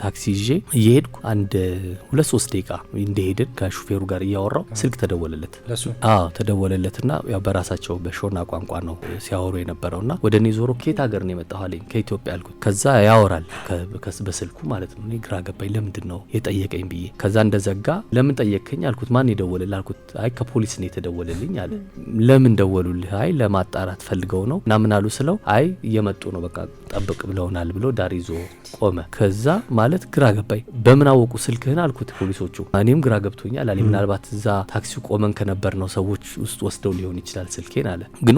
ታክሲ ይዤ እየሄድኩ አንድ 2-3 ደቂቃ እንደሄድን ከሹፌሩ ጋር እያወራው ስልክ ተደወለለት። ተደወለለትና ያው በራሳቸው በሾና ቋንቋ ነው ሲያወሩ የነበረውና ወደኔ ዞሮ ከየት ሀገር ነው የመጣው አለኝ። ከኢትዮጵያ አልኩት። ከዛ ያወራል በስልኩ ማለት ነው። እኔ ግራ ገባኝ። ለምንድነው የጠየቀኝ ብዬ ከዛ እንደዘጋ ለምን ጠየቀኝ አልኩት። ማን ይደወለልህ አልኩት። አይ ከፖሊስ ነው የተደወለልኝ አለ። ለምን ደወሉልህ? አይ ለማጣራት ፈልገው ነው እና ምን አሉ ስለው አይ እየመጡ ነው በቃ ጠብቅ ብለውናል ብሎ ዳር ይዞ ቆመ። ከዛ ማለት ግራ ገባኝ። በምን አወቁ ስልክህን አልኩት ፖሊሶቹ። እኔም ግራ ገብቶኛል አለ። ምናልባት እዛ ታክሲው ቆመን ከነበር ነው ሰዎች ውስጥ ወስደው ሊሆን ይችላል ስልኬን አለ። ግን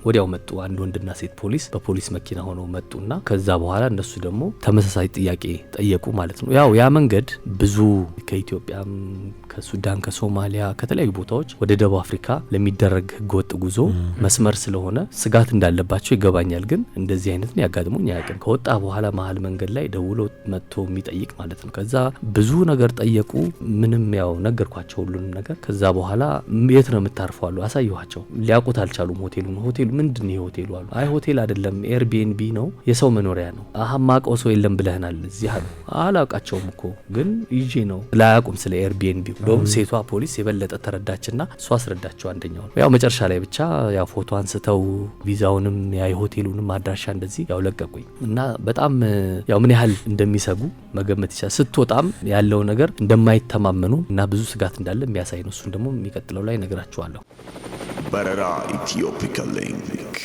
ወዲያው መጡ አንድ ወንድና ሴት ፖሊስ በፖሊስ መኪና ሆነው መጡና ከዛ በኋላ እነሱ ደግሞ ተመሳሳይ ጥያቄ ጠየቁ ማለት ነው። ያው ያ መንገድ ብዙ ከኢትዮጵያም ከሱዳን ከሶማሊያ ከተለያዩ ቦታዎች ወደ ደቡብ አፍሪካ ለሚደረግ ህገወጥ ጉዞ መስመር ስለሆነ ስጋት እንዳለባቸው ይገባኛል። ግን እንደዚህ አይነት ነው ያጋጥሙኝ ያቀን ከወጣ በኋላ መሀል መንገድ ላይ ደውሎ መጥቶ የሚጠይቅ ማለት ነው። ከዛ ብዙ ነገር ጠየቁ። ምንም ያው ነገርኳቸው ሁሉንም ነገር። ከዛ በኋላ የት ነው የምታርፈው አሉ። አሳየኋቸው። ሊያውቁት አልቻሉም ሆቴሉ ምንድነው ሆቴሉ አሉ። አይ ሆቴል አይደለም ኤርቢኤንቢ ነው የሰው መኖሪያ ነው። ማቀው ሰው የለም ብለህናል እዚህ አሉ። አላውቃቸውም እኮ ግን ይዤ ነው ላያውቁም ስለ ኤርቢኤንቢ። እንደውም ሴቷ ፖሊስ የበለጠ ተረዳችና እሷ አስረዳቸው አንደኛው ያው መጨረሻ ላይ ብቻ ያው ፎቶ አንስተው ቪዛውንም ያይ ሆቴሉንም አድራሻ እንደዚህ ያው ለቀቁኝ። እና በጣም ያው ምን ያህል እንደሚሰጉ መገመት ይችላል። ስትወጣም ያለው ነገር እንደማይተማመኑ እና ብዙ ስጋት እንዳለ የሚያሳይ ነው። እሱን ደግሞ የሚቀጥለው ላይ ነግራችኋለሁ። በረራ ኢትዮፒካ ሊንክ